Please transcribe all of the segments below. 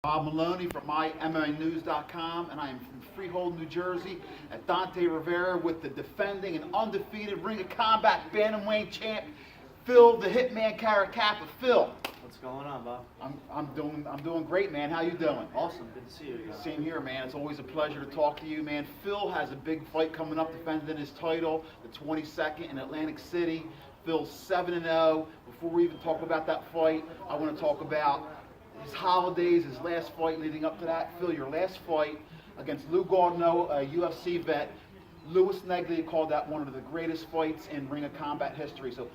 Bob Maloney from MyMMAnews.com, and I am from Freehold, New Jersey, at Dante Rivera with the defending and undefeated Ring of Combat Bantamweight champ, Phil the Hitman Caracappa. Phil, What's going on, Bob? I'm doing great, man. How you doing? Awesome. Good to see you again. Same here, man. It's always a pleasure to talk to you, man. Phil has a big fight coming up, defending his title, the 22nd in Atlantic City. Phil's 7-0. Before we even talk about that fight, I want to talk about his holidays, his last fight leading up to that. Phil, your last fight against Lou Gaudinot, a UFC vet. Louis Neglia called that one of the greatest fights in Ring of Combat history. So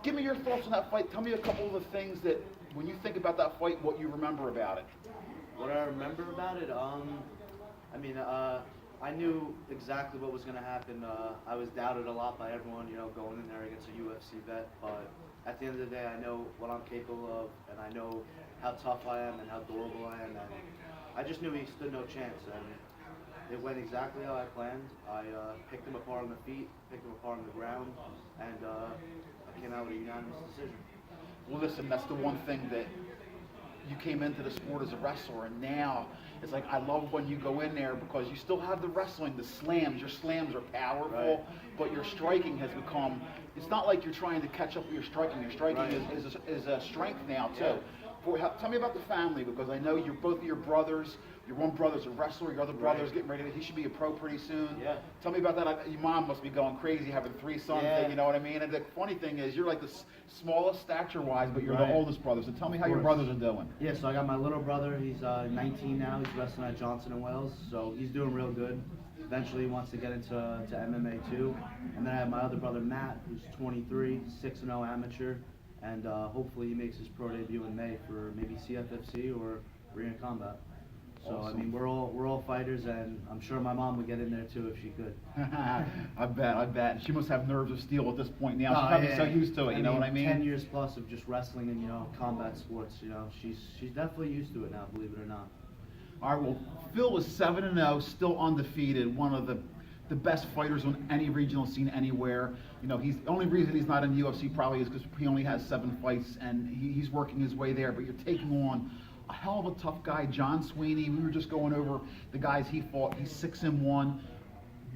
give me your thoughts on that fight. Tell me a couple of the things that, when you think about that fight, what you remember about it. What I remember about it, I knew exactly what was going to happen. I was doubted a lot by everyone, going in there against a UFC vet. But at the end of the day, I know what I'm capable of, and I know how tough I am and how durable I am. And I just knew he stood no chance. And it went exactly how I planned. I picked him apart on the feet, picked him apart on the ground, and I came out with a unanimous decision. Well, listen, that's the one thing that you came into the sport as a wrestler, and now it's like I love when you go in there because you still have the wrestling, the slams. Your slams are powerful, right, but your striking has become, it's not like you're trying to catch up with your striking. Your striking right, is a strength now, too. Yeah. Tell me about the family, because I know you're both of your brothers. Your one brother's a wrestler, your other brother's right, getting ready to, he should be a pro pretty soon. Yeah. Tell me about that. Your mom must be going crazy having 3 sons, Yeah. you know what I mean? And the funny thing is, you're like the smallest stature-wise, but you're Right, the oldest brother. So tell me how your brothers are doing. Yeah, so I got my little brother. He's 19 now. He's wrestling at Johnson & Wales, so he's doing real good. Eventually, he wants to get into MMA too. And then I have my other brother Matt, who's 23, 6-0 amateur, and hopefully he makes his pro debut in May for maybe CFFC or Ring of Combat. So Awesome. I mean, we're all fighters, and I'm sure my mom would get in there too if she could. I bet. She must have nerves of steel at this point now. She's Oh, probably yeah. so used to it, you know what I mean? 10 years plus of just wrestling and combat sports. She's definitely used to it now, believe it or not. All right, well, Phil is 7-0, still undefeated, one of the best fighters on any regional scene anywhere. The only reason he's not in the UFC probably is because he only has 7 fights, and he's working his way there. But you're taking on a hell of a tough guy, John Sweeney. We were just going over the guys he fought. He's 6-1.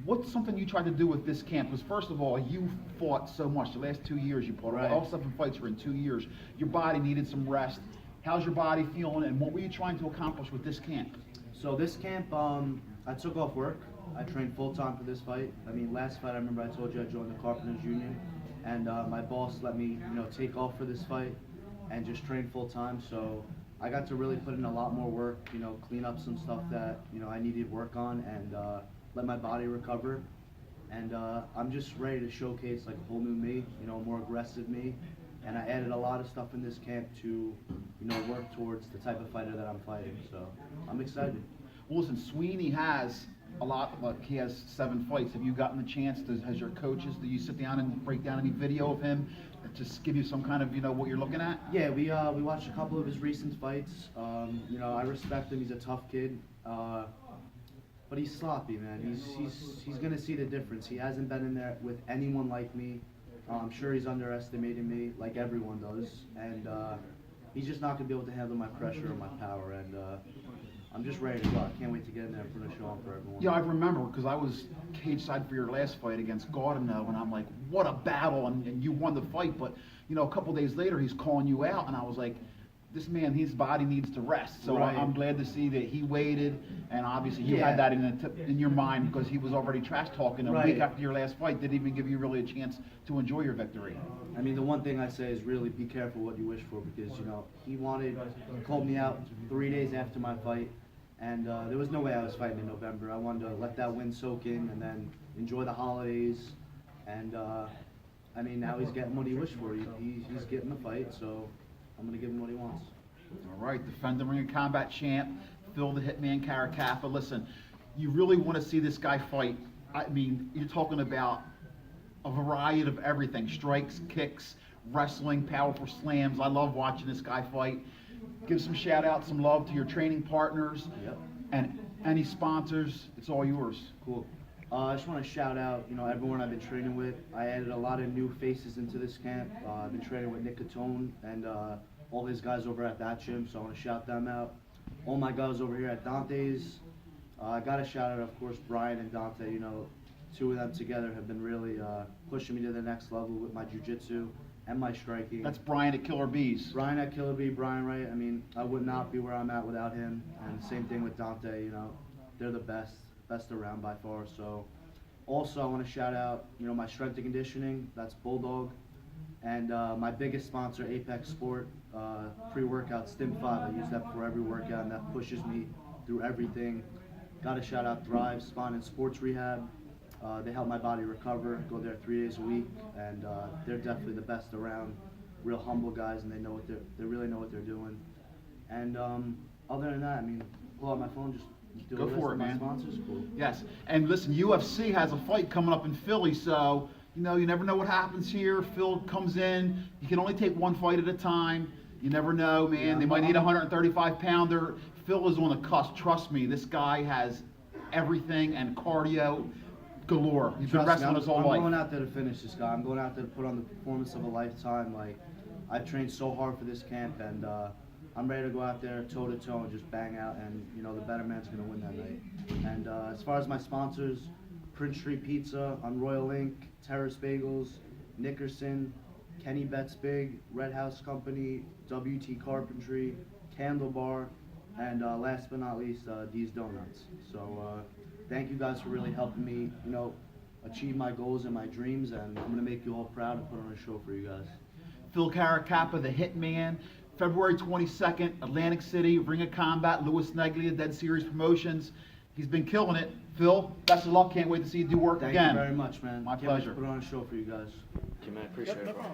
What's something you tried to do with this camp? Because first of all, you fought so much. The last 2 years you fought. Right. All 7 fights were in 2 years. Your body needed some rest. How's your body feeling, and what were you trying to accomplish with this camp? So this camp, I took off work. I trained full time for this fight. I mean, last fight I remember I told you I joined the Carpenters Union, and my boss let me, take off for this fight and just train full time. So I got to really put in a lot more work, clean up some stuff that I needed work on, and let my body recover. And I'm just ready to showcase like a whole new me, a more aggressive me. And I added a lot of stuff in this camp to, work towards the type of fighter that I'm fighting. So I'm excited. Well, listen, Sweeney has a lot, like he has 7 fights. Have you gotten the chance has your coaches, do you sit down and break down any video of him, just give you some kind of, what you're looking at? Yeah, we watched a couple of his recent fights. I respect him. He's a tough kid, but he's sloppy, man. He's gonna see the difference. He hasn't been in there with anyone like me. I'm sure he's underestimating me, like everyone does, and he's just not gonna be able to handle my pressure or my power. And I'm just ready to go. I can't wait to get in there and put a show on for everyone. Yeah, I remember, because I was cage side for your last fight against Gaudinot, and I'm like, what a battle, and you won the fight. But a couple days later, he's calling you out, and I was like, this man, his body needs to rest. So right, I'm glad to see that he waited, and obviously you Yeah. had that in your mind because he was already trash talking a Right. week after your last fight. Didn't even give you really a chance to enjoy your victory. I mean, the one thing I say is really be careful what you wish for, because he called me out 3 days after my fight, and there was no way I was fighting in November. I wanted to let that win soak in and then enjoy the holidays. And now he's getting what he wished for. He's getting the fight, so I'm gonna give him what he wants. All right, defending Ring of Combat champ, Phil the Hitman Caracappa. Listen, you really want to see this guy fight. I mean, you're talking about a variety of everything: strikes, kicks, wrestling, powerful slams. I love watching this guy fight. Give some shout out, some love to your training partners, Yep. and any sponsors. It's all yours. Cool. I just want to shout out, everyone I've been training with. I added a lot of new faces into this camp. I've been training with Nick Catone and all his guys over at that gym, so I want to shout them out. all my guys over here at Dante's. I got a shout out, of course, Brian and Dante. You know, two of them together have been really pushing me to the next level with my jiu-jitsu and my striking. That's Brian at Killer Bees. Brian at Killer Bee, Brian Wright. I mean, I would not be where I'm at without him. And same thing with Dante. You know, they're the best around by far. So, also I want to shout out, you know, my strength and conditioning. That's Bulldog, and my biggest sponsor, Apex Sport, pre-workout Stim 5. I use that for every workout, and that pushes me through everything. Got to shout out Thrive Spine and Sports Rehab. They help my body recover. Go there 3 days a week, and they're definitely the best around. Real humble guys, and they really know what they're doing. And other than that, I mean, pull out my phone, just do Go a list for it, of my man. sponsors. Cool. Yes, and listen, UFC has a fight coming up in Philly, so you know you never know what happens here. Phil comes in, you can only take one fight at a time. You never know, man. Yeah, They might need a 135-pounder. Phil is on the cusp. Trust me, this guy has everything and cardio galore. He's been Trust me, wrestling his whole I'm life. going out there to finish this guy. I'm going out there to put on the performance of a lifetime. Like, I've trained so hard for this camp, and I'm ready to go out there toe to toe and just bang out. And you know, the better man's going to win that night. And as far as my sponsors, Prince Street Pizza on Royal Ink, Terrace Bagels, Nickerson, Kenny Betts Big, Red House Company, WT Carpentry, Candle Bar, and last but not least, D's Donuts. So thank you guys for really helping me, you know, achieve my goals and my dreams, and I'm gonna make you all proud and put on a show for you guys. Phil Caracappa, the Hitman, February 22nd, Atlantic City, Ring of Combat, Louis Neglia, Dead Series Promotions. He's been killing it. Phil, best of luck. Can't wait to see you do work Thank again. you very much, man. My Can't wait to pleasure. put on a show for you guys. Okay, man, appreciate it, bro.